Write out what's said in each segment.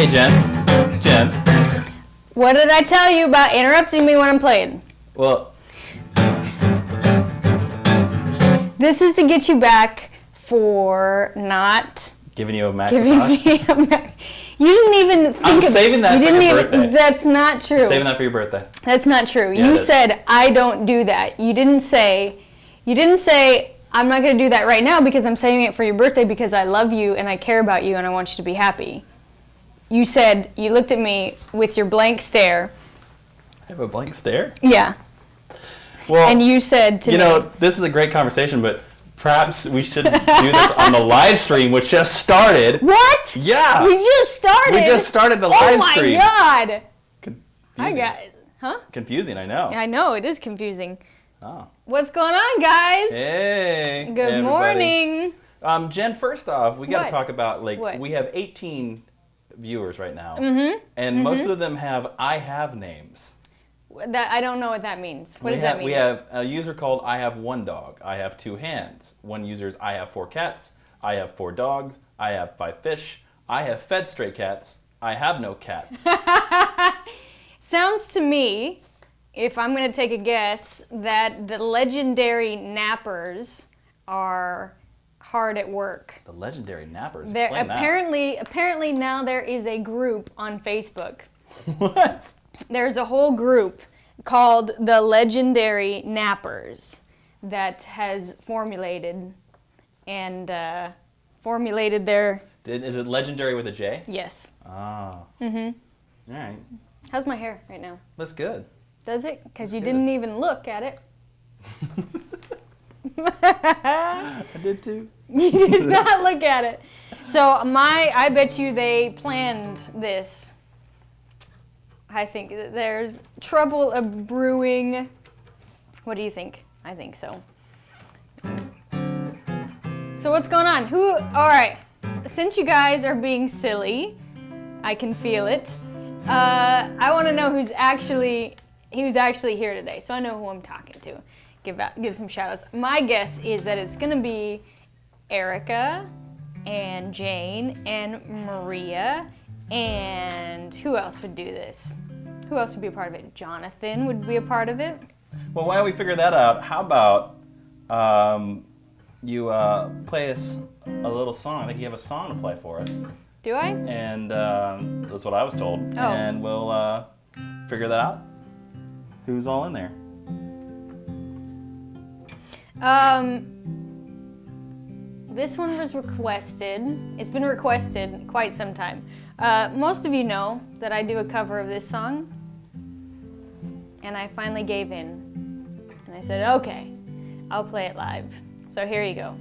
Hey, Jen. Jen. What did I tell you about interrupting me when I'm playing? Well, this is to get you back for not giving you a Mac giving massage. me a Mac. You didn't even think I'm of saving that you for didn't your even, birthday. That's not true. I'm saving that for your birthday. That's not true. Yeah, You said I don't do that. You didn't say I'm not going to do that right now because I'm saving it for your birthday because I love you and I care about you and I want you to be happy. You said, you looked at me with your blank stare. I have a blank stare? Yeah. Well, and you said to me, this is a great conversation, but perhaps we should do this on the live stream, which just started. What? Yeah. We just started? We just started the live stream. Oh my God. Confusing. Huh? Confusing, I know. I know, it is confusing. Oh. What's going on, guys? Hey. Good morning. Jen, first off, we got to What? talk about, What? we have 18 viewers right now. Mm-hmm. And most of them have I have names. That I don't know what that means. What does that mean? We have a user called I have one dog. I have two hands. One user is I have 4 cats. I have 4 dogs. I have 5 fish. I have fed stray cats. I have no cats. Sounds to me, if I'm going to take a guess, that the legendary nappers are hard at work. The legendary nappers. There, Explain apparently now there is a group on Facebook. that. What? There's a whole group called the Legendary Nappers that has formulated their... Is it legendary with a J? Yes. Oh. Mm-hmm. All right. How's my hair right now? That's good. Does it? Because you good. didn't even look at it. I did too. You did not look at it. So I bet you they planned this. I think there's trouble brewing. What do you think? I think so. So what's going on? All right, since you guys are being silly, I can feel it. I want to know who's actually here today, so I know who I'm talking to. Give some shout outs. My guess is that it's gonna be Erica and Jane and Maria, and who else would do this? Who else would be a part of it? Jonathan would be a part of it. Well, why don't we figure that out? How about you play us a little song? I think you have a song to play for us. Do I? And that's what I was told. Oh. And we'll figure that out. Who's all in there? This one was requested. It's been requested quite some time. Most of you know that I do a cover of this song. And I finally gave in. And I said, okay, I'll play it live. So here you go.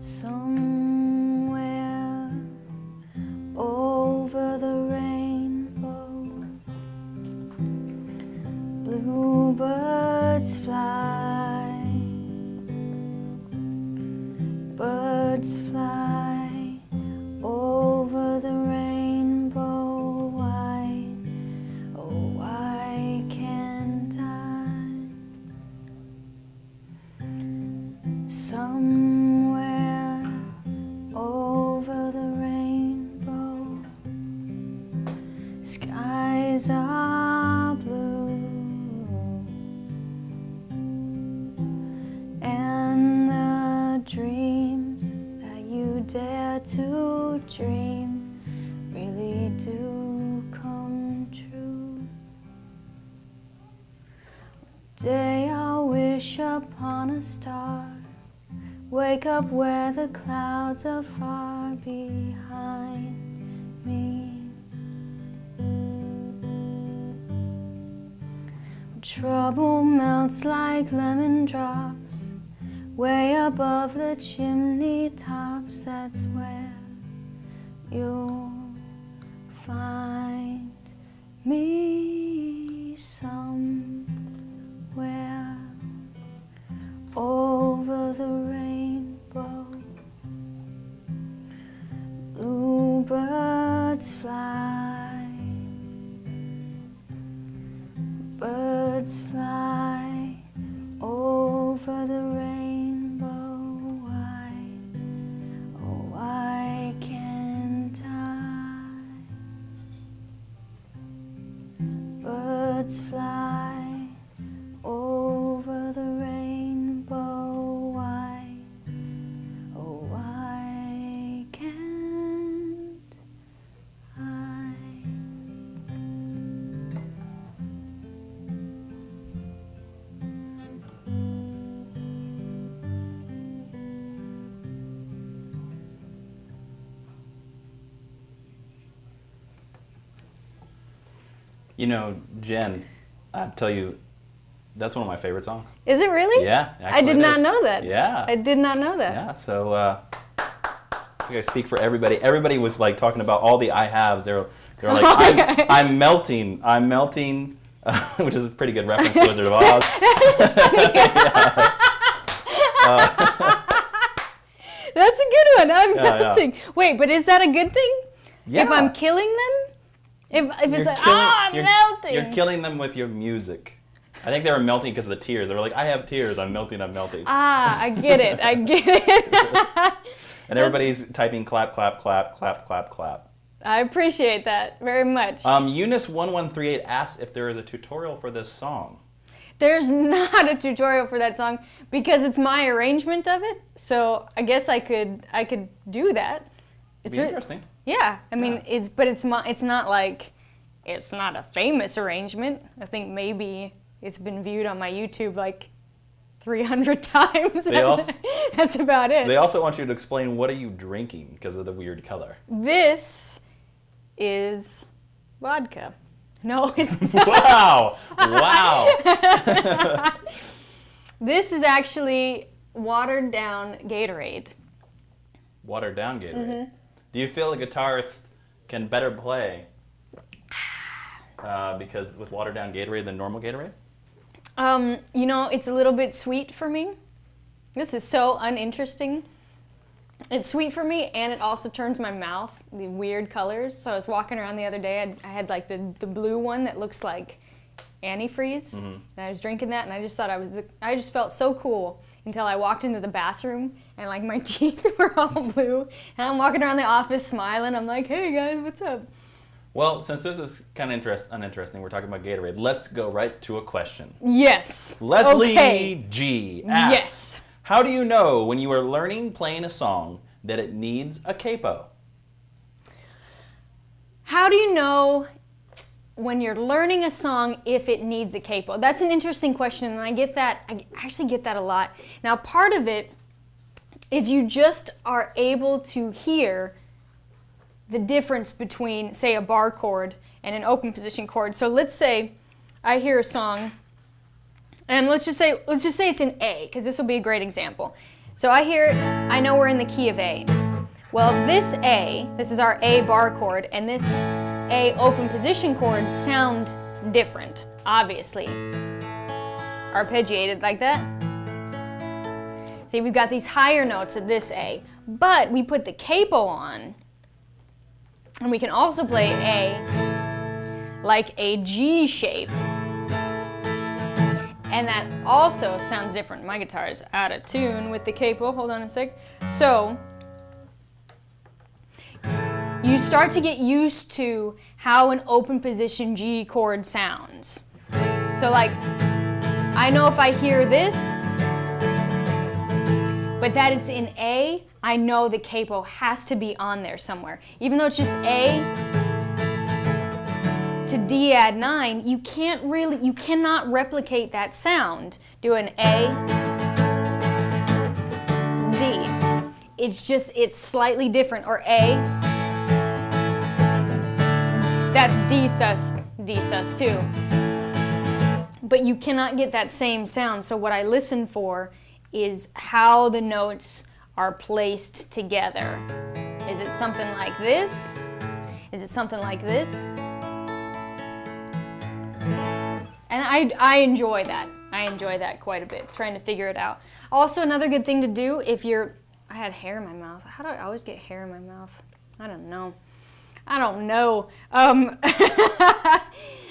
Somewhere over the rainbow, bluebirds fly, birds fly over the rainbow. Why, oh why can't I? Somewhere over the rainbow, skies are blue, and the dreams that you dare to dream really do come true. One day I'll wish upon a star, wake up where the clouds are far behind me. Trouble melts like lemon drops way above the chimney tops. That's where you'll find me, somewhere over the rainbow. Bluebirds fly, birds fly over the rainbow. Why, oh You know, Jen, I'll tell you, that's one of my favorite songs. Is it really? Yeah, I did not know that. Yeah. I did not know that. Yeah, so I think I speak for everybody. Everybody was like talking about all the I haves. They were like, I'm melting, which is a pretty good reference to Wizard of Oz. That's a good one. I'm melting. Yeah. Wait, but is that a good thing? Yeah. If I'm killing them? If it's like, I'm melting. You're killing them with your music. I think they were melting because of the tears. They were like, I have tears. I'm melting. Ah, I get it. I get it. And everybody's typing clap, clap, clap, clap, clap, clap. I appreciate that very much. Eunice1138 asks if there is a tutorial for this song. There's not a tutorial for that song because it's my arrangement of it. So I guess I could do that. It's really interesting. Yeah, I mean it's not like it's not a famous arrangement. I think maybe it's been viewed on my YouTube like 300 times. That's about it. They also want you to explain what are you drinking because of the weird color. This is vodka. No, it's not. Wow! Wow! This is actually watered down Gatorade. Watered down Gatorade. Mm-hmm. Do you feel a guitarist can better play because with watered down Gatorade than normal Gatorade? You know, it's a little bit sweet for me. This is so uninteresting. It's sweet for me, and it also turns my mouth the weird colors. So I was walking around the other day. I had like the blue one that looks like antifreeze, and I was drinking that, and I just thought I just felt so cool until I walked into the bathroom, and like my teeth were all blue, and I'm walking around the office smiling. I'm like, hey guys, what's up? Well, since this is kind of uninteresting, we're talking about Gatorade. Let's go right to a question. Yes. Leslie G asks, yes. How do you know when you are learning playing a song that it needs a capo? How do you know when you're learning a song if it needs a capo? That's an interesting question, and I actually get that a lot. Now, part of it is you just are able to hear the difference between, say, a bar chord and an open position chord. So let's say I hear a song, and let's just say it's in A, because this will be a great example. So I hear it, I know we're in the key of A. Well, this is our A bar chord, and this A open position chord sound different, obviously. Arpeggiated like that. See, we've got these higher notes at this A, but we put the capo on, and we can also play A like a G shape. And that also sounds different. My guitar is out of tune with the capo. Hold on a sec. So you start to get used to how an open position G chord sounds. So like, I know if I hear this, but that it's in A, I know the capo has to be on there somewhere. Even though it's just A to D add 9, you cannot replicate that sound. Do an A, D. It's slightly different. Or A, that's D sus too. But you cannot get that same sound. So what I listen for is how the notes are placed together. Is it something like this? Is it something like this? And I enjoy that. I enjoy that quite a bit, trying to figure it out. Also, another good thing to do if I had hair in my mouth. How do I always get hair in my mouth? I don't know.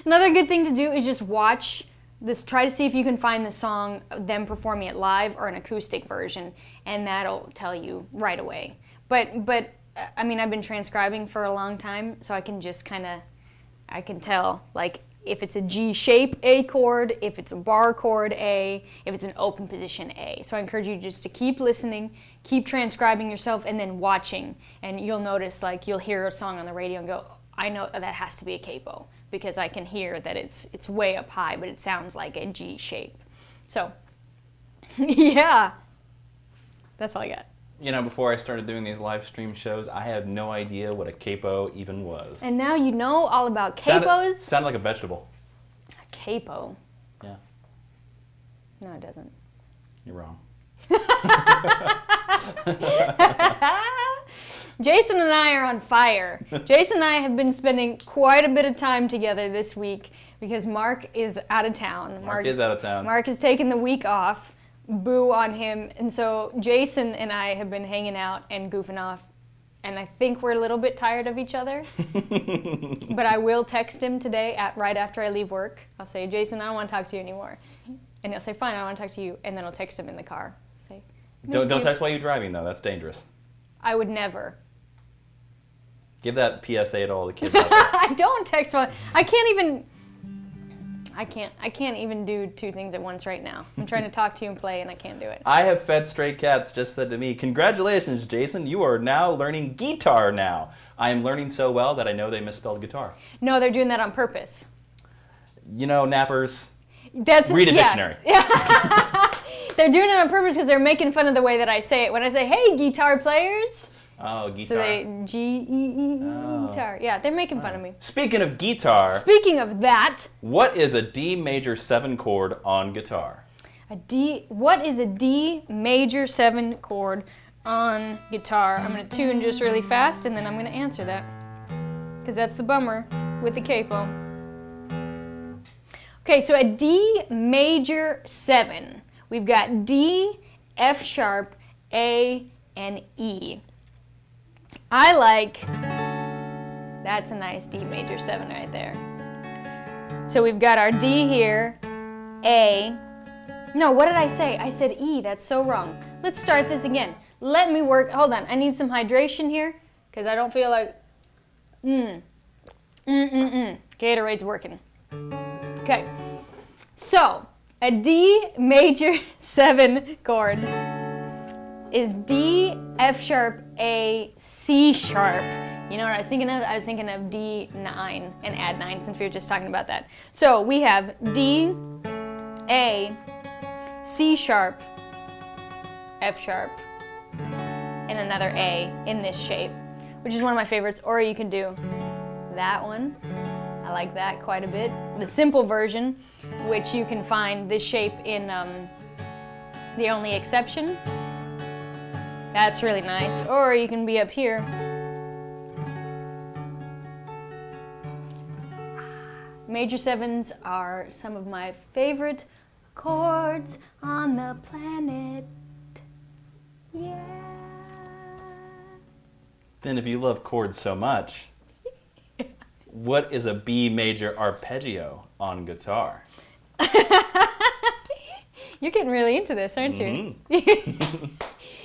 Another good thing to do is just watch this, try to see if you can find the song, them performing it live or an acoustic version, and that'll tell you right away. But I mean, I've been transcribing for a long time, so I can just I can tell, like, if it's a G shape A chord, if it's a bar chord A, if it's an open position A. So I encourage you just to keep listening, keep transcribing yourself, and then watching, and you'll notice, like, you'll hear a song on the radio and go, I know that has to be a capo, because I can hear that it's way up high, but it sounds like a G shape. So, yeah, that's all I got. You know, before I started doing these live stream shows, I had no idea what a capo even was. And now you know all about capos? Sounded like a vegetable. A capo. Yeah. No, it doesn't. You're wrong. Jason and I are on fire. Jason and I have been spending quite a bit of time together this week because Mark is out of town. Mark is out of town. Mark has taken the week off. Boo on him. And so Jason and I have been hanging out and goofing off. And I think we're a little bit tired of each other. But I will text him today right after I leave work. I'll say, Jason, I don't want to talk to you anymore. And he'll say, fine, I don't want to talk to you. And then I'll text him in the car. Say, don't text while you're driving, though. That's dangerous. I would never. Give that PSA to all the kids out there. I don't text while I can't even do two things at once right now. I'm trying to talk to you and play, and I can't do it. I have fed stray cats just said to me, congratulations, Jason, you are now learning guitar now. I am learning so well that I know they misspelled guitar. No, they're doing that on purpose. You know, nappers, Read a dictionary. They're doing it on purpose because they're making fun of the way that I say it. When I say, hey, guitar players. Oh, guitar. So they, G-E-E, guitar. Yeah, they're making fun of me. Speaking of guitar. Speaking of that. What is a D major 7 chord on guitar? What is a D major 7 chord on guitar? I'm going to tune just really fast, and then I'm going to answer that. Because that's the bummer with the capo. Okay, so a D major 7. We've got D, F sharp, A, and E. That's a nice D major 7 right there. So we've got our D here, A. No, what did I say? I said E, that's so wrong. Let's start this again. Let me work, hold on, I need some hydration here, because I don't feel like, Gatorade's working. Okay, so a D major 7 chord is D, F sharp, A, C sharp. You know what I was thinking of? I was thinking of D9 and add 9 since we were just talking about that. So we have D, A, C sharp, F sharp, and another A in this shape, which is one of my favorites. Or you can do that one. I like that quite a bit. The simple version, which you can find this shape in The Only Exception. That's really nice. Or you can be up here. Major 7s are some of my favorite chords on the planet. Yeah. Then if you love chords so much, what is a B major arpeggio on guitar? You're getting really into this, aren't you?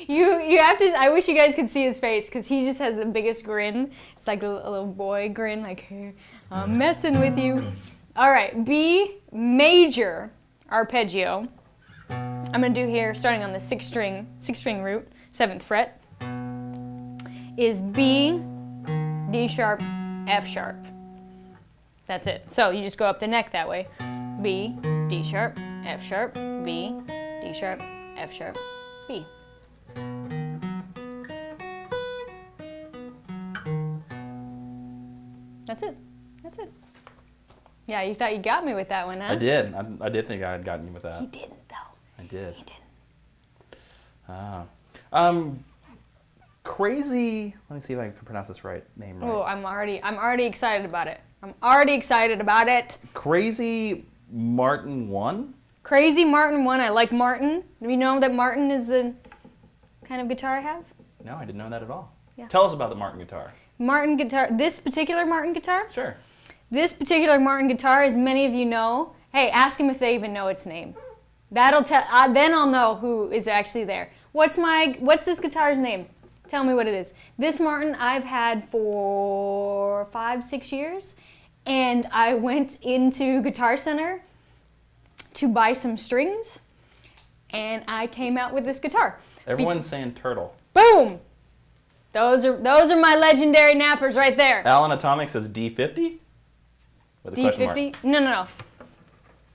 You have to, I wish you guys could see his face because he just has the biggest grin. It's like a little boy grin, like, hey, I'm messing with you. All right, B major arpeggio. I'm gonna do here, starting on the sixth string root, 7th fret, is B, D sharp, F sharp. That's it. So you just go up the neck that way. B, D sharp, F sharp, B, D sharp, F sharp, B. That's it. That's it. Yeah, you thought you got me with that one, huh? I did. I did think I had gotten you with that. He didn't, though. I did. He didn't. Crazy. Let me see if I can pronounce this name right. Oh, I'm already excited about it. I'm already excited about it. Crazy Martin 1? Crazy Martin 1. I like Martin. Do you know that Martin is the kind of guitar I have? No, I didn't know that at all. Yeah. Tell us about the Martin guitar. Martin guitar. This particular Martin guitar? Sure. This particular Martin guitar, as many of you know, hey, ask them if they even know its name. That'll tell. Then I'll know who is actually there. What's this guitar's name? Tell me what it is. This Martin I've had for 5-6 years, and I went into Guitar Center to buy some strings, and I came out with this guitar. Everyone's saying turtle. Boom! Those are my legendary nappers right there. Alan Atomic says D50? With a question mark. D50? No.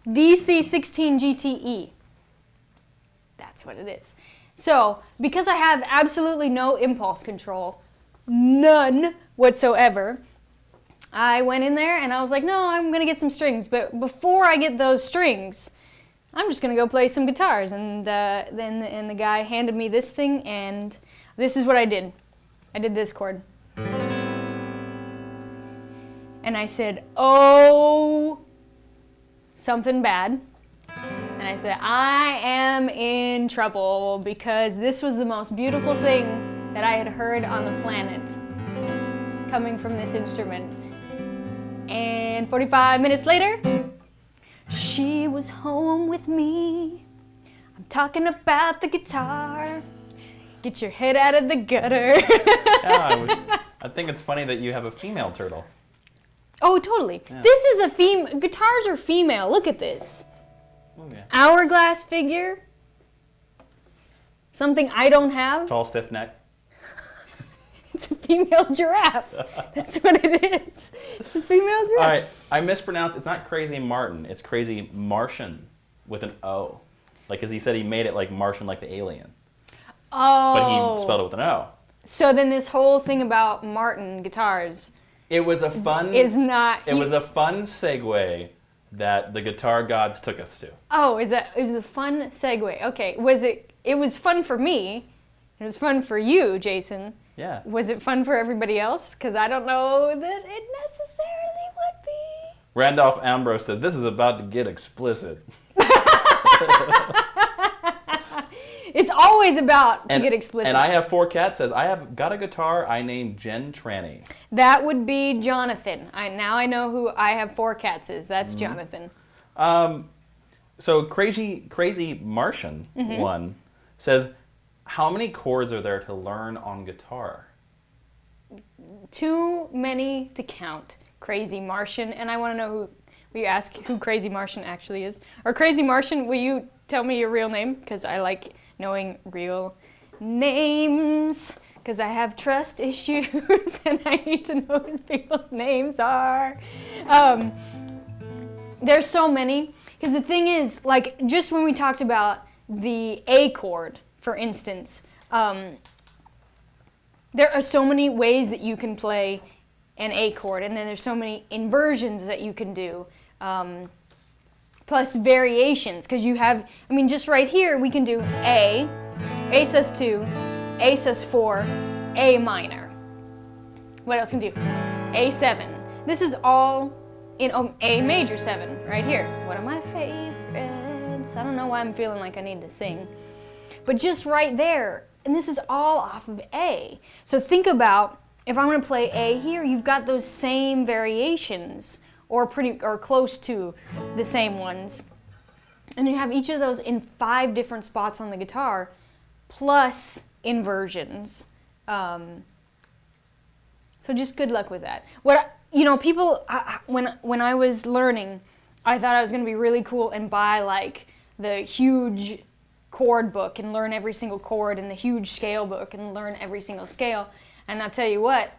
DC16 GTE. That's what it is. So, because I have absolutely no impulse control, none whatsoever, I went in there and I was like, no, I'm going to get some strings. But before I get those strings, I'm just going to go play some guitars. And then the guy handed me this thing, and this is what I did. I did this chord. And I said, oh, something bad. And I said, I am in trouble, because this was the most beautiful thing that I had heard on the planet coming from this instrument. And 45 minutes later, she was home with me. I'm talking about the guitar. Get your head out of the gutter. Yeah, I think it's funny that you have a female turtle. Oh, totally. Yeah. This is a female. Guitars are female. Look at this. Oh, yeah. Hourglass figure. Something I don't have. Tall, stiff neck. It's a female giraffe. That's what it is. It's a female giraffe. All right, I mispronounced. It's not Crazy Martin. It's Crazy Martian with an O. Like, as he said, he made it like Martian, like the alien. Oh. But he spelled it with an O. So then this whole thing about Martin guitars. It was a fun. Is not. It was a fun segue that the guitar gods took us to. Oh, it was a fun segue. Okay, it was fun for me. It was fun for you, Jason. Yeah. Was it fun for everybody else? Because I don't know that it necessarily would be. Randolph Ambrose says, this is about to get explicit. It's always about to get explicit. And I have 4 cats says, I have got a guitar I named Jen Trani. That would be Jonathan. Now I know who I have 4 cats is. That's Jonathan. So Crazy Martian one says, how many chords are there to learn on guitar? Too many to count, Crazy Martian. And I want to know will you ask who Crazy Martian actually is? Or Crazy Martian, will you tell me your real name? Because I like knowing real names. Because I have trust issues and I need to know who people's names are. There's so many. Because the thing is, like, just when we talked about the A chord, for instance, there are so many ways that you can play an A chord, and then there's so many inversions that you can do, plus variations, because you have, I mean, just right here, we can do A sus2, A sus4, A minor. What else can we do? A7. This is all in A major 7, right here. One of my favorites. I don't know why I'm feeling like I need to sing. But just right there, and this is all off of A. So think about, if I want to play A here, you've got those same variations, or close to the same ones. And you have each of those in 5 different spots on the guitar, plus inversions. So just good luck with that. People, when I was learning, I thought I was going to be really cool and buy like the huge chord book and learn every single chord, and the huge scale book and learn every single scale. And I'll tell you what,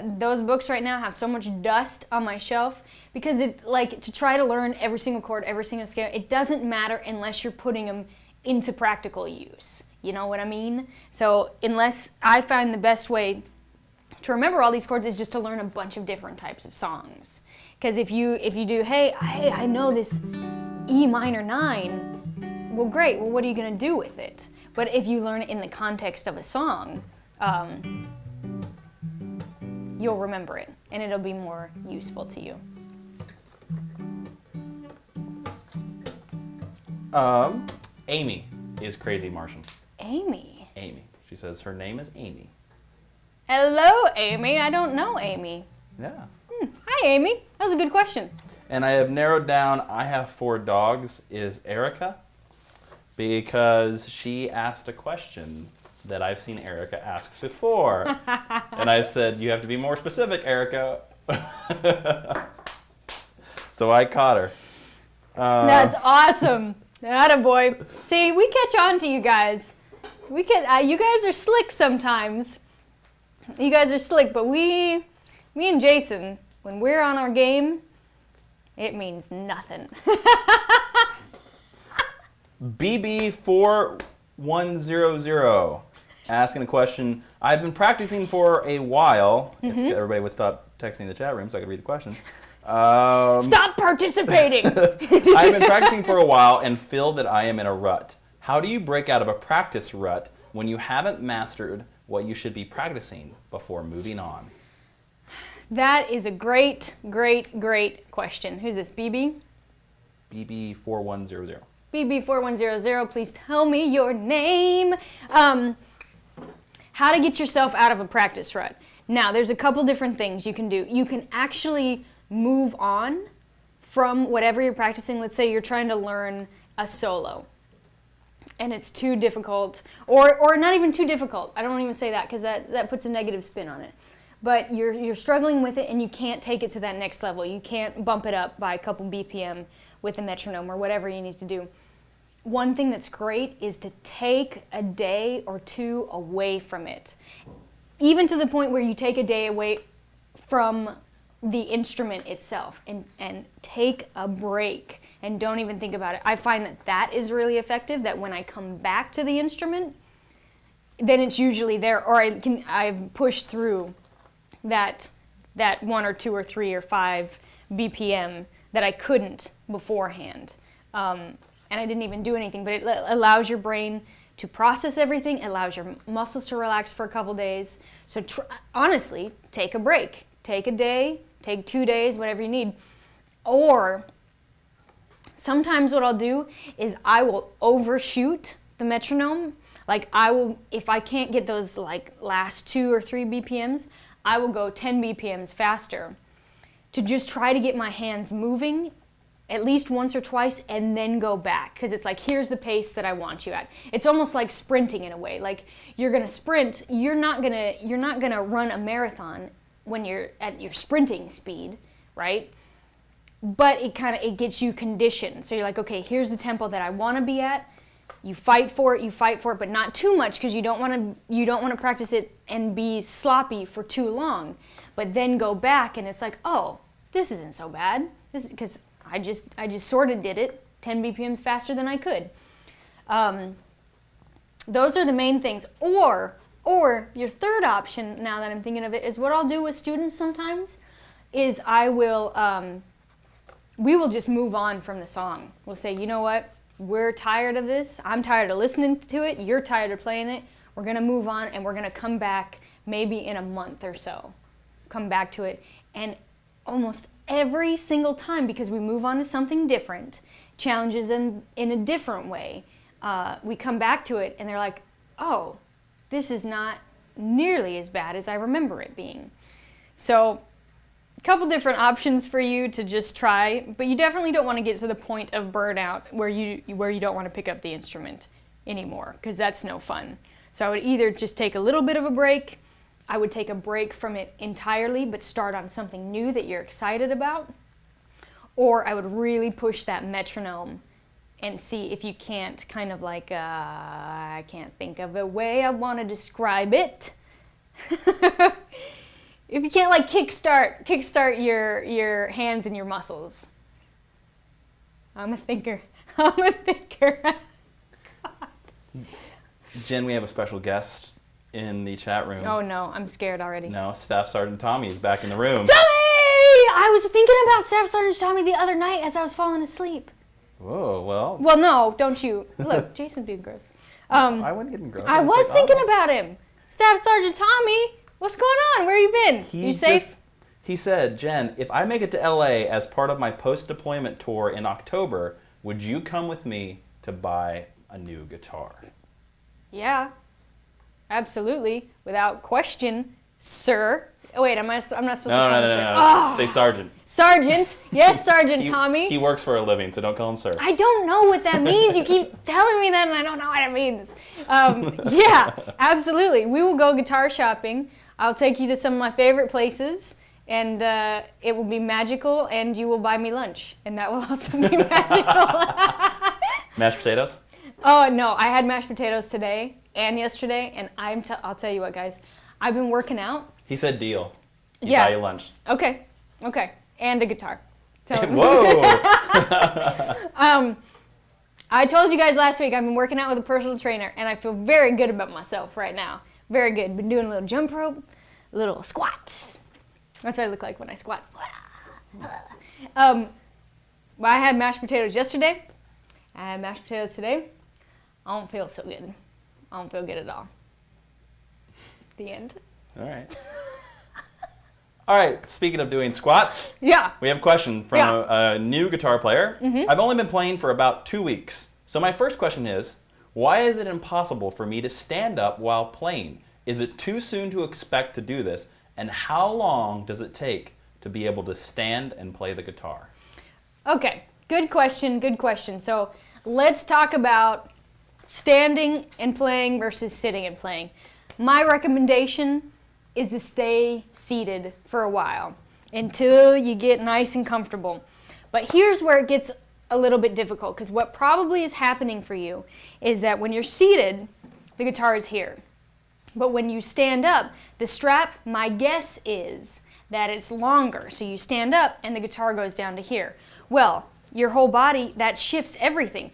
those books right now have so much dust on my shelf, because to try to learn every single chord, every single scale, it doesn't matter unless you're putting them into practical use. You know what I mean? So unless I find the best way to remember all these chords is just to learn a bunch of different types of songs. Because if you do, hey, I know this E minor 9, well, great. Well, what are you going to do with it? But if you learn it in the context of a song, you'll remember it, and it'll be more useful to you. Amy is Crazy Martian. Amy? Amy. She says her name is Amy. Hello, Amy. I don't know Amy. Yeah. Hi, Amy. That was a good question. And I have narrowed down, I have 4 dogs, is Erica, because she asked a question that I've seen Erica ask before. And I said, you have to be more specific, Erica. So I caught her. That's awesome. Attaboy. See, we catch on to you guys. You guys are slick sometimes. You guys are slick, but me and Jason, when we're on our game, it means nothing. BB4 B41100 asking a question. I've been practicing for a while. If everybody would stop texting the chat room so I could read the question. Stop participating! I've been practicing for a while and feel that I am in a rut. How do you break out of a practice rut when you haven't mastered what you should be practicing before moving on? That is a great, great, great question. Who's this, BB? BB4100. BB4100, please tell me your name. How to get yourself out of a practice rut. Now, there's a couple different things you can do. You can actually move on from whatever you're practicing. Let's say you're trying to learn a solo and it's too difficult, or not even too difficult. I don't even say that because that puts a negative spin on it. But you're struggling with it and you can't take it to that next level. You can't bump it up by a couple BPM with a metronome or whatever you need to do. One thing that's great is to take a day or two away from it. Even to the point where you take a day away from the instrument itself and take a break and don't even think about it. I find that is really effective, that when I come back to the instrument, then it's usually there, or I've pushed through that 1 or 2 or 3 or 5 BPM that I couldn't beforehand. And I didn't even do anything, but it allows your brain to process everything, allows your muscles to relax for a couple days. So honestly, take a break. Take a day, take 2 days, whatever you need. Or sometimes what I'll do is I will overshoot the metronome. Like if I can't get those like last 2 or 3 BPMs, I will go 10 BPMs faster to just try to get my hands moving at least once or twice and then go back, because it's like, here's the pace that I want you at. It's almost like sprinting in a way. Like you're gonna sprint, you're not gonna run a marathon when you're at your sprinting speed, right? But it gets you conditioned. So you're like, okay, here's the tempo that I want to be at. You fight for it, but not too much, because you don't want to practice it and be sloppy for too long. But then go back and it's like, oh, this isn't so bad. This is because I just sort of did it 10 BPMs faster than I could. Those are the main things. Or your third option, now that I'm thinking of it, is what I'll do with students sometimes is we will just move on from the song. We'll say, you know what? We're tired of this. I'm tired of listening to it. You're tired of playing it. We're going to move on and we're going to come back maybe in a month or so. Come back to it. And almost every single time, because we move on to something different, challenges them in a different way, we come back to it and they're like, oh, this is not nearly as bad as I remember it being. So a couple different options for you to just try, but you definitely don't want to get to the point of burnout where you don't want to pick up the instrument anymore, because that's no fun. So I would either just take a little bit of a break, I would take a break from it entirely but start on something new that you're excited about, or I would really push that metronome and see if you can't kind of like, I can't think of a way I want to describe it. If you can't like kickstart your hands and your muscles. I'm a thinker. God. Jen, we have a special guest in the chat room. Oh no, I'm scared already. No, Staff Sergeant Tommy is back in the room. Tommy! I was thinking about Staff Sergeant Tommy the other night as I was falling asleep. Whoa, well. Well, no, don't you. Look, Jason being gross. I wouldn't get him gross. I was thinking about him. Staff Sergeant Tommy, what's going on? Where you been? You safe? He said, Jen, if I make it to LA as part of my post-deployment tour in October, would you come with me to buy a new guitar? Yeah, absolutely, without question, sir. Oh, wait, I'm not supposed to call him sir. No. Oh. Say Sergeant. Sergeant. Yes, Sergeant Tommy. He works for a living, so don't call him sir. I don't know what that means. You keep telling me that, and I don't know what it means. Yeah, absolutely. We will go guitar shopping. I'll take you to some of my favorite places, and it will be magical, and you will buy me lunch, and that will also be magical. Mashed potatoes? Oh, no. I had mashed potatoes today and yesterday, and I'll tell you what, guys. I've been working out. He said deal. Yeah. Buy you lunch. Okay. And a guitar. Tell him. Whoa! I told you guys last week I've been working out with a personal trainer, and I feel very good about myself right now. Very good. Been doing a little jump rope, little squats. That's what I look like when I squat. I had mashed potatoes yesterday. I had mashed potatoes today. I don't feel so good. I don't feel good at all. The end. All right. All right, speaking of doing squats, Yeah. we have a question from a new guitar player. I've only been playing for about 2 weeks. So my first question is, why is it impossible for me to stand up while playing? Is it too soon to expect to do this? And how long does it take to be able to stand and play the guitar? Okay, good question, good question. So let's talk about standing and playing versus sitting and playing. My recommendation is to stay seated for a while until you get nice and comfortable. But here's where it gets a little bit difficult, because what probably is happening for you is that when you're seated, the guitar is here. But when you stand up, the strap, my guess is that it's longer. So you stand up and the guitar goes down to here. Well, your whole body, that shifts everything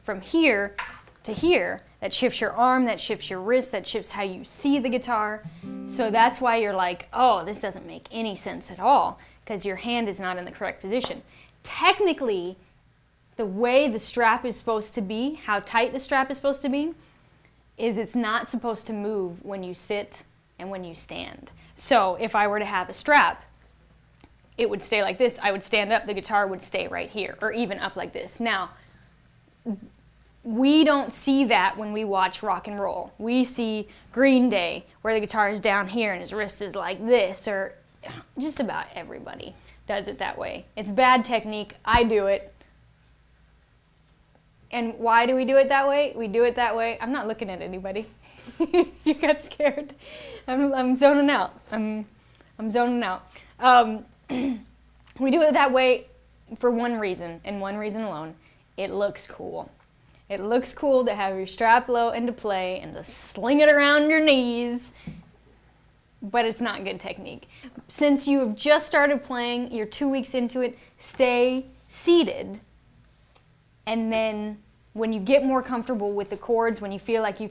from here to here. That shifts your arm, that shifts your wrist, that shifts how you see the guitar. So that's why you're like, oh, this doesn't make any sense at all, because your hand is not in the correct position. Technically, the way the strap is supposed to be, how tight the strap is supposed to be, is it's not supposed to move when you sit and when you stand. So if I were to have a strap, it would stay like this. I would stand up, the guitar would stay right here, or even up like this. Now, we don't see that when we watch rock and roll. We see Green Day, where the guitar is down here and his wrist is like this, or just about everybody does it that way. It's bad technique. I do it. And why do we do it that way? We do it that way. I'm not looking at anybody. You got scared. I'm zoning out. I'm zoning out. We do it that way for one reason, and one reason alone. It looks cool. It looks cool to have your strap low and to play and to sling it around your knees, but it's not good technique. Since you have just started playing, you're 2 weeks into it, stay seated, and then when you get more comfortable with the chords, when you feel like you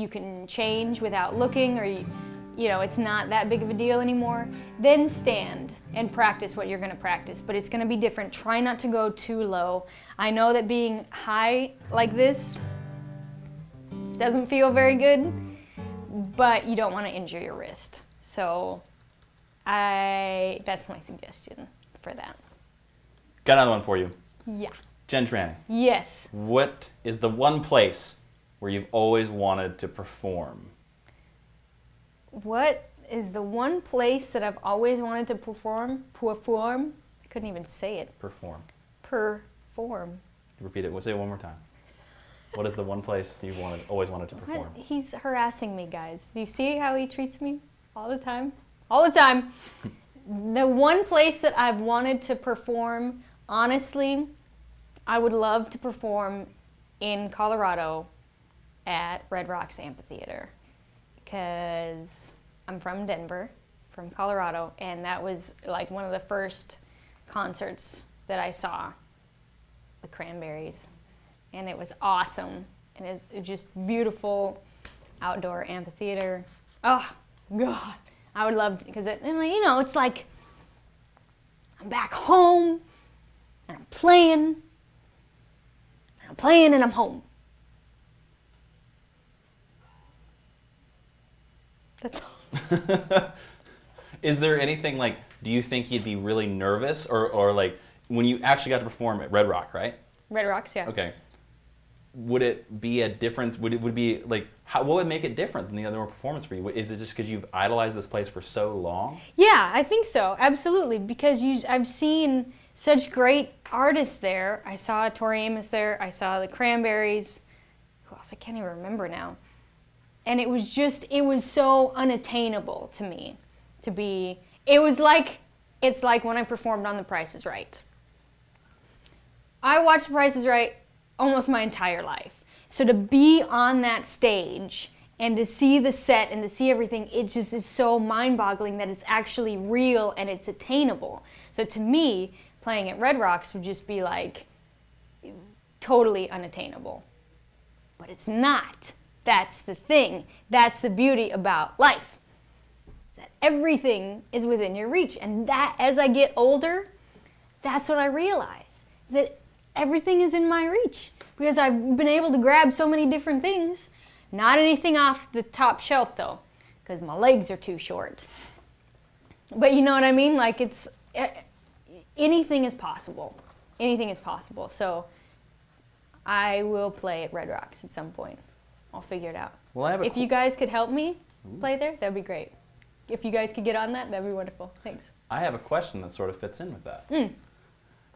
can change without looking, or you know it's not that big of a deal anymore, then stand and practice what you're going to practice. But it's going to be different. Try not to go too low. I know that being high like this doesn't feel very good, but you don't want to injure your wrist. So that's my suggestion for that. Got another one for you. Yeah. Jen Trani. Yes. What is the one place where you've always wanted to perform? What is the one place that I've always wanted to perform? Perform? I couldn't even say it. Perform. Perform. Repeat it. We'll say it one more time. What is the one place you've always wanted to perform? He's harassing me, guys. Do you see how he treats me all the time? All the time. The one place that I've wanted to perform, honestly, I would love to perform in Colorado at Red Rocks Amphitheater, because I'm from Denver, from Colorado, and that was like one of the first concerts that I saw, the Cranberries, and it was awesome, and it was just beautiful outdoor amphitheater. Oh God, I would love to, because it's like I'm back home and I'm playing and I'm home. That's all. Is there anything like, do you think you'd be really nervous or like when you actually got to perform at Red Rock, right? Red Rocks, yeah. Okay. Would it be a difference? Would it be like, what would make it different than the other performance for you? Is it just because you've idolized this place for so long? Yeah, I think so. Absolutely. Because I've seen such great artists there. I saw Tori Amos there. I saw the Cranberries. Who else? I can't even remember now. And it was so unattainable to me to be, it's like when I performed on The Price is Right. I watched The Price is Right almost my entire life. So to be on that stage and to see the set and to see everything, it just is so mind-boggling that it's actually real and it's attainable. So to me, playing at Red Rocks would just be like, totally unattainable. But it's not. That's the thing. That's the beauty about life. Is that everything is within your reach. And that, as I get older, that's what I realize. Is that everything is in my reach. Because I've been able to grab so many different things. Not anything off the top shelf, though, because my legs are too short. But you know what I mean? Like, it's... anything is possible. Anything is possible. So I will play at Red Rocks at some point. I'll figure it out. Well, if you guys could help me play there, that'd be great. If you guys could get on that, that'd be wonderful. Thanks. I have a question that sort of fits in with that.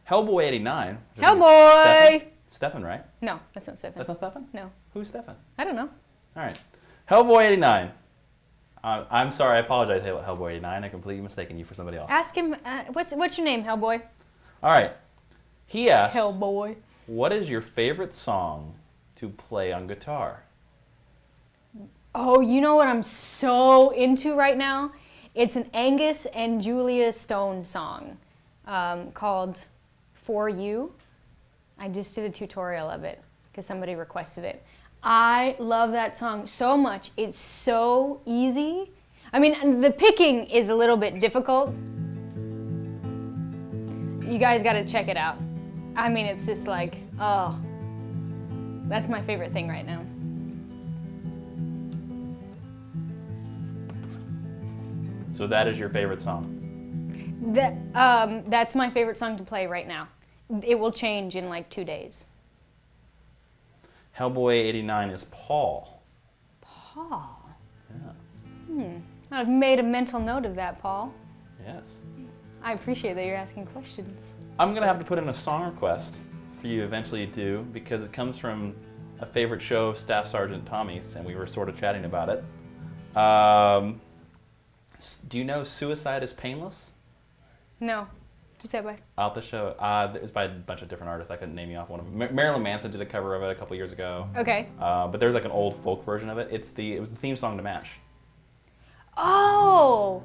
Hellboy 89. Hellboy! Stefan, right? No, that's not Stefan. That's not Stefan? No. Who's Stefan? I don't know. All right. Hellboy 89. I'm sorry, I apologize, Hellboy 89. I completely mistaken you for somebody else. Ask him, what's your name, Hellboy? All right. He asked, Hellboy. what is your favorite song to play on guitar? Oh, you know what I'm so into right now? It's an Angus and Julia Stone song called For You. I just did a tutorial of it because somebody requested it. I love that song so much. It's so easy. I mean, the picking is a little bit difficult. You guys got to check it out. I mean, it's just like, oh, that's my favorite thing right now. So that is your favorite song? That's my favorite song to play right now. It will change in like 2 days. Hellboy 89 is Paul. Paul? Yeah. I've made a mental note of that, Paul. Yes. I appreciate that you're asking questions. I'm going to have to put in a song request for you eventually to do because it comes from a favorite show of Staff Sergeant Tommy's, and we were sort of chatting about it. Do you know Suicide is Painless? No. Who's that by? Out the show. It was by a bunch of different artists. I couldn't name you off one of them. Marilyn Manson did a cover of it a couple years ago. Okay. But there's like an old folk version of it. It was the theme song to MASH. Oh.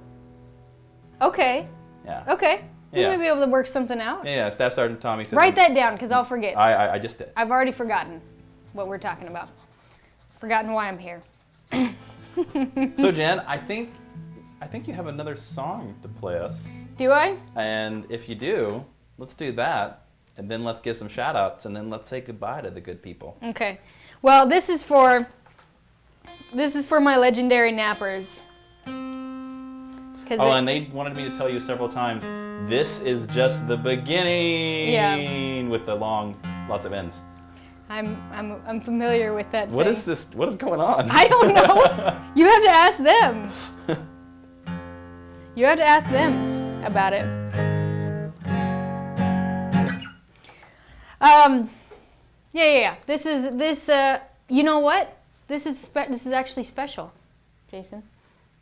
Okay. Yeah. Okay. We Yeah. may be able to work something out. Yeah, Staff Sergeant Tommy says... Write that down, because I'll forget. I just did. I've already forgotten what we're talking about. Forgotten why I'm here. So Jen, I think you have another song to play us. Do I? And if you do, let's do that. And then let's give some shout outs and then let's say goodbye to the good people. Okay. Well, this is for my legendary nappers. Oh, and they wanted me to tell you several times, this is just the beginning. Yeah. With the lots of ends. I'm familiar with that. What is this? What is going on? I don't know. You have to ask them. You have to ask them about it. Yeah. This. You know what? This is actually special. Jason,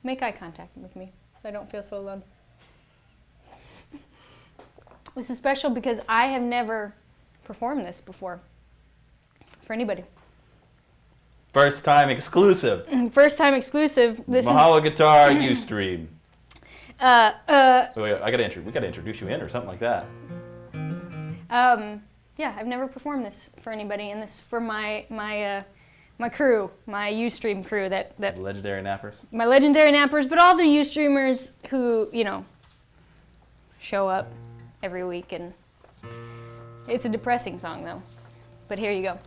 make eye contact with me. So I don't feel so alone. This is special because I have never performed this before for anybody. First time exclusive. First time exclusive. This Mahalo Guitar Ustream. Wait, we gotta introduce you in or something like that. Yeah, I've never performed this for anybody, and this is for my crew, my Ustream crew that Legendary Nappers. My legendary nappers, but all the Ustreamers who, show up every week, and it's a depressing song though. But here you go.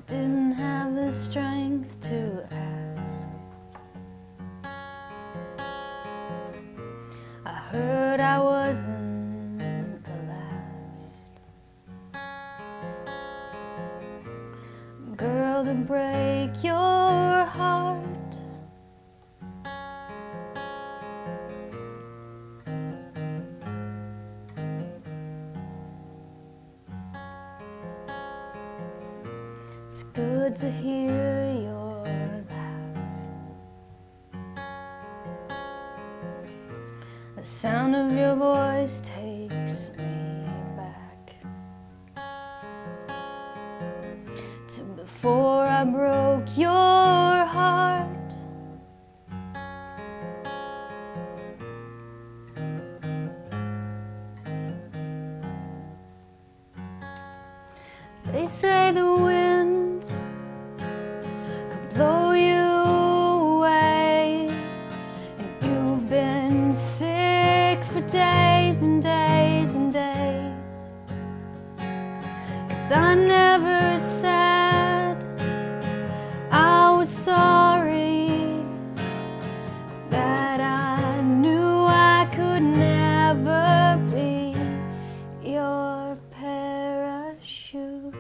Didn't have the strength to ask. I heard I wasn't the last girl to break your heart. It's good to hear your laugh. The sound of your voice takes me back. broke your heart. They say the wind could blow you away, and you've been sick for days and days and days. 'Cause I never said I was sorry, that I knew I could never be your parachute.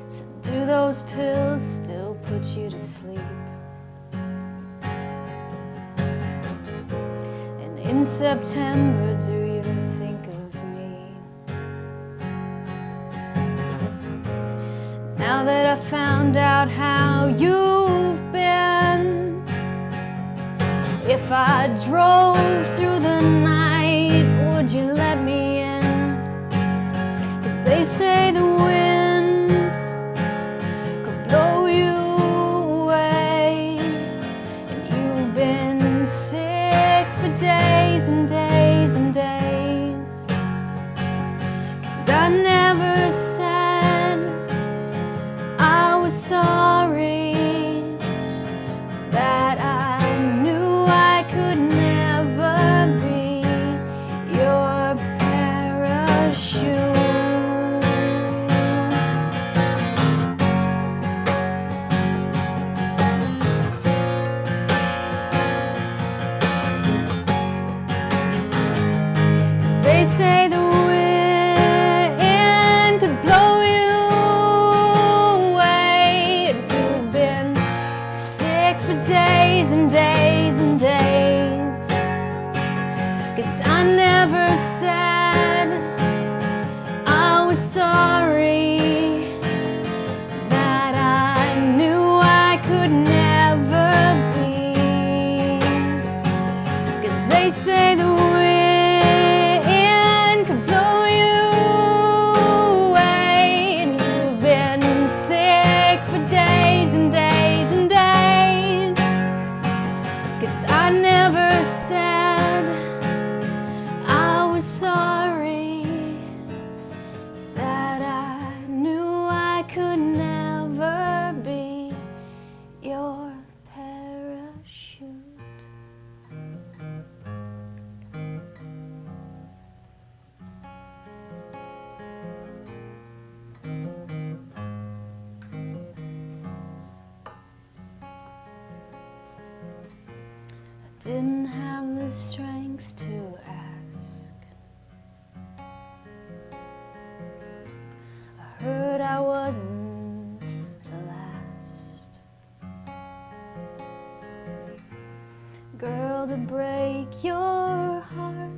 So do those pills still put you to sleep? And in September, do you think of me? Now that I found out how you've been, if I drove through the night, would you let me in? 'Cause they say the wind could blow you away, and you've been sick for days and days and days. 'Cause I never said I was sorry, that I knew I could never be your parachute. They say the wind could blow you away, and you've been sick for days and days and days. 'Cause I never said I was sorry, that I knew I could never be. 'Cause they say the wind could blow you away, and you've been sick for days and days and days. 'Cause I never said I was sorry, that I knew I could never be your parachute. Didn't have the strength to ask. I heard I wasn't the last girl to break your heart.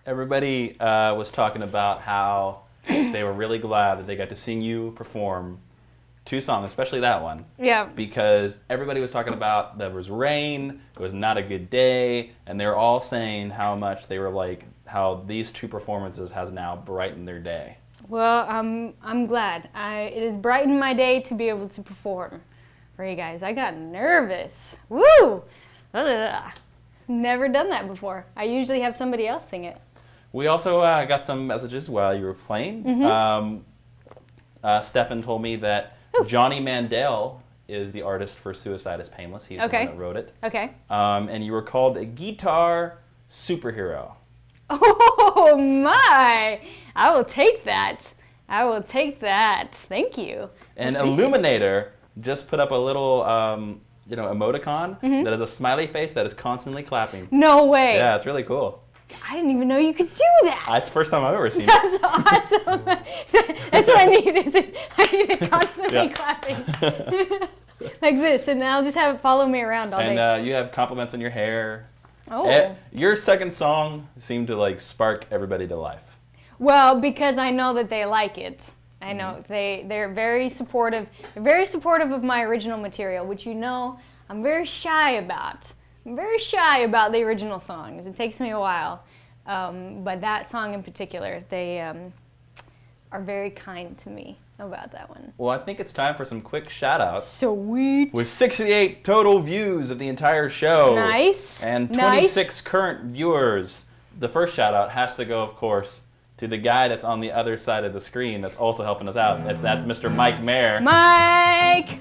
Everybody was talking about how they were really glad that they got to sing you perform 2 songs, especially that one. Yeah. Because everybody was talking about there was rain, it was not a good day, and they were all saying how much they were like, how these 2 performances has now brightened their day. Well, I'm glad. It has brightened my day to be able to perform for you guys. I got nervous. Woo! Ugh. Never done that before. I usually have somebody else sing it. We also got some messages while you were playing. Stefan told me that Johnny Mandel is the artist for Suicide is Painless. He's the one that wrote it. Okay. And you were called a guitar superhero. Oh my! I will take that. I will take that. Thank you. And Illuminator just put up a little emoticon that is a smiley face that is constantly clapping. No way. Yeah, it's really cool. I didn't even know you could do that. That's the first time I've ever seen it. That's awesome. That's what I need. I need it constantly clapping. Like this, and I'll just have it follow me around all day. And you have compliments on your hair. Oh. Your second song seemed to like spark everybody to life. Well, because I know that they like it. I know they're very supportive. They're very supportive of my original material, which you know I'm very shy about. I'm very shy about the original songs. It takes me a while. But that song in particular, they are very kind to me about that one. Well, I think it's time for some quick shout-outs. Sweet. With 68 total views of the entire show. Nice. And 26 current viewers. The first shout-out has to go, of course, to the guy that's on the other side of the screen that's also helping us out. That's Mr. Mike Mayer. Mike!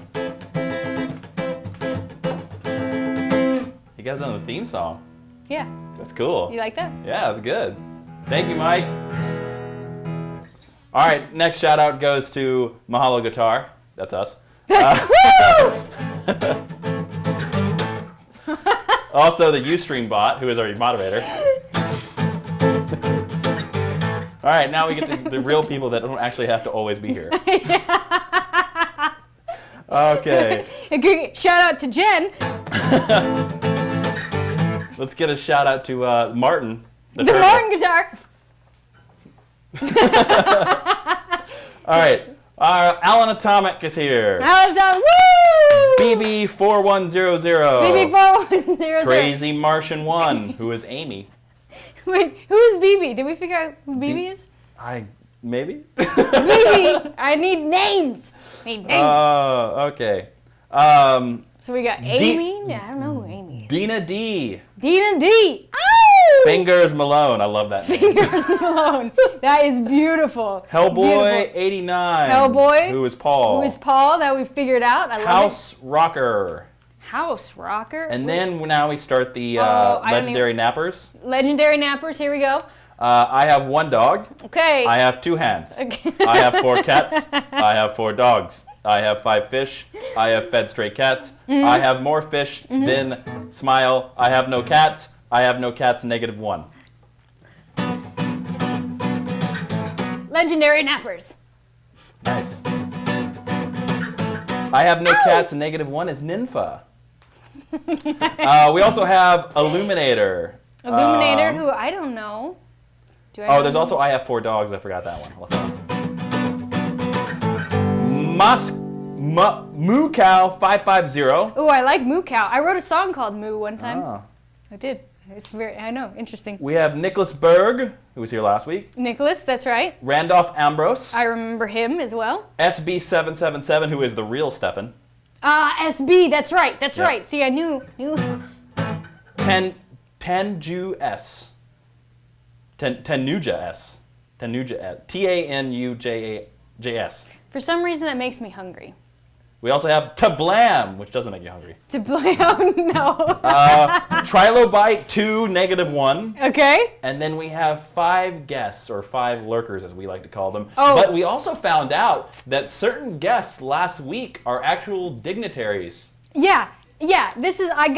He got us on the theme song. Yeah. That's cool. You like that? Yeah, that's good. Thank you, Mike. All right, next shout out goes to Mahalo Guitar. That's us. Also, the Ustream bot, who is our moderator. All right, now we get to the real people that don't actually have to always be here. Okay. Shout out to Jen. Let's get a shout out to Martin. The Martin guitar. All right. Alan Atomic is here. Alan Atomic. Woo! BB4100. BB4100. Crazy Martian 1, who is Amy. Wait, who is BB? Did we figure out who BB is? Maybe? BB! I need names. Oh, okay. So we got Amy. I don't know who Amy is. Dina D. Dina D. Oh! Fingers Malone. I love that name. Fingers Malone. That is beautiful. Hellboy 89. Hellboy. Who is Paul? Who is Paul? That we figured out. I love House Rocker. House Rocker. And then now we start the Legendary Nappers. Legendary Nappers. Here we go. I have 1 dog. Okay. I have 2 hands. Okay. I have 4 cats. I have 4 dogs. I have 5 fish. I have fed stray cats. I have more fish than smile. I have no cats. I have no cats, -1. Legendary Nappers. Nice. I have no cats, -1 is Ninfa. We also have Illuminator. Illuminator, who I don't know. Do I know there's also I have 4 dogs. I forgot that one. Moo Cow 550. Oh, I like Moo Cow. I wrote a song called Moo one time. Oh. I did. I know, interesting. We have Nicholas Berg, who was here last week. Nicholas, that's right. Randolph Ambrose. I remember him as well. SB777, who is the real Stefan. SB, that's right, that's right. See, I knew. Tanuja S. Tanuja S. TANUJS. For some reason, that makes me hungry. We also have Tablam, which doesn't make you hungry. Tablam, no. Trilobite 2, -1. Okay. And then we have 5 guests, or 5 lurkers, as we like to call them. Oh. But we also found out that certain guests last week are actual dignitaries. Yeah. This is, I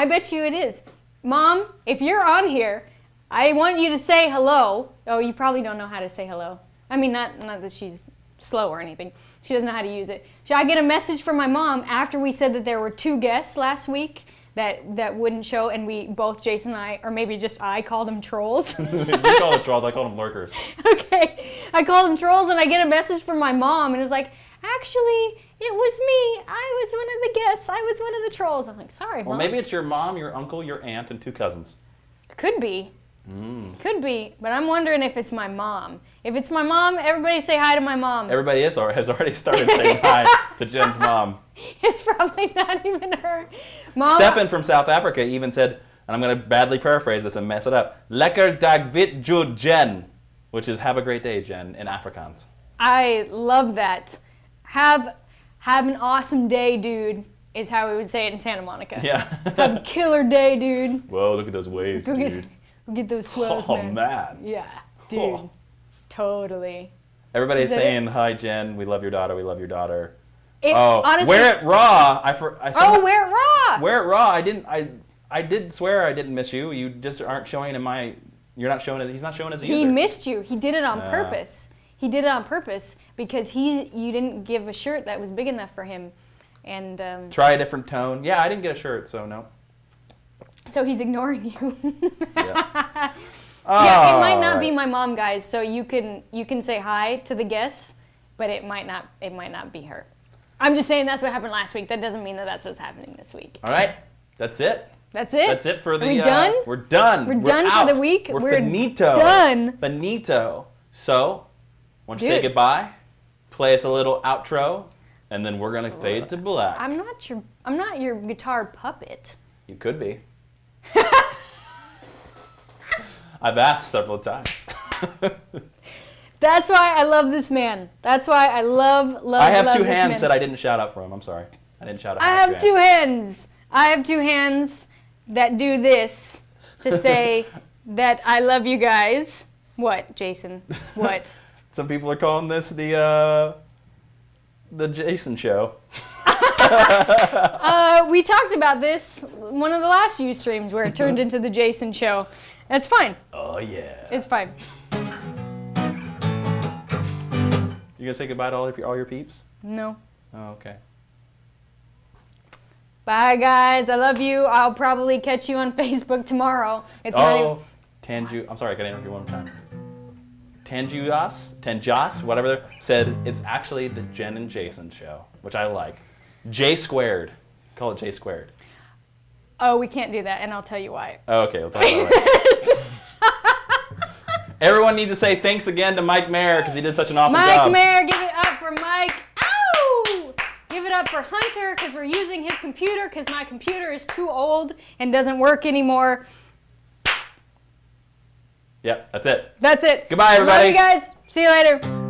bet you it is. Mom, if you're on here, I want you to say hello. Oh, you probably don't know how to say hello. I mean, not that she's slow or anything. She doesn't know how to use it. Should I get a message from my mom after we said that there were 2 guests last week that wouldn't show, and we both, Jason and I, or maybe just I, called them trolls? You call them trolls, I call them lurkers. Okay, I called them trolls, and I get a message from my mom, and it was like, actually, it was me. I was one of the guests. I was one of the trolls. I'm like, sorry, Mom. Well, maybe it's your mom, your uncle, your aunt, and 2 cousins. Could be. Could be, but I'm wondering if it's my mom. If it's my mom, everybody say hi to my mom. Everybody has already started saying hi to Jen's mom. It's probably not even her. Mom. Stefan from South Africa even said, and I'm going to badly paraphrase this and mess it up, Lekker dag wit Jud Jen, which is have a great day, Jen, in Afrikaans. I love that. Have an awesome day, dude, is how we would say it in Santa Monica. Yeah. Have a killer day, dude. Whoa, look at those waves, dude. Go get those swells, Oh, man. man. Yeah, dude. Oh. Totally. Everybody's saying, hi, Jen, we love your daughter, we love your daughter. Honestly, Wear It Raw. Wear It Raw. Wear It Raw. I did swear I didn't miss you. You just aren't showing in my You're not showing it. He's not showing his user. He missed you. He did it on purpose. He did it on purpose because you didn't give a shirt that was big enough for him. And try a different tone. Yeah, I didn't get a shirt, so no. So he's ignoring you. Yeah. Yeah, it might not be my mom, guys. So you can say hi to the guests, but it might not be her. I'm just saying that's what happened last week. That doesn't mean that that's what's happening this week. All right, that's it. That's it. That's it for the. Are we done? We're done. We're done out. for the week. We're finito. Done. Finito. So, why don't you say goodbye? Play us a little outro, and then we're gonna fade to black. I'm not your guitar puppet. You could be. I've asked several times. That's why I love this man. That's why I love I have love two this hands man. that I didn't shout out for him. I'm sorry. I didn't shout out. I have two hands. I have two hands that do this to say that I love you guys. What, Jason? What? Some people are calling this the Jason show. We talked about this one of the last Ustreams where it turned into the Jason show. That's fine. Oh yeah. It's fine. You gonna say goodbye to all your peeps? No. Oh, okay. Bye, guys. I love you. I'll probably catch you on Facebook tomorrow. It's not even... Tanju. I'm sorry, I gotta interview one more time. Tanjas, whatever, said it's actually the Jen and Jason show, which I like. J squared. Call it J squared. Oh, we can't do that, and I'll tell you why. Oh, okay, we'll talk about it. Everyone needs to say thanks again to Mike Mayer because he did such an awesome job. Mike Mayer, give it up for Mike. Ow! Give it up for Hunter because we're using his computer because my computer is too old and doesn't work anymore. Yep, that's it. That's it. Goodbye, everybody. Love you guys. See you later.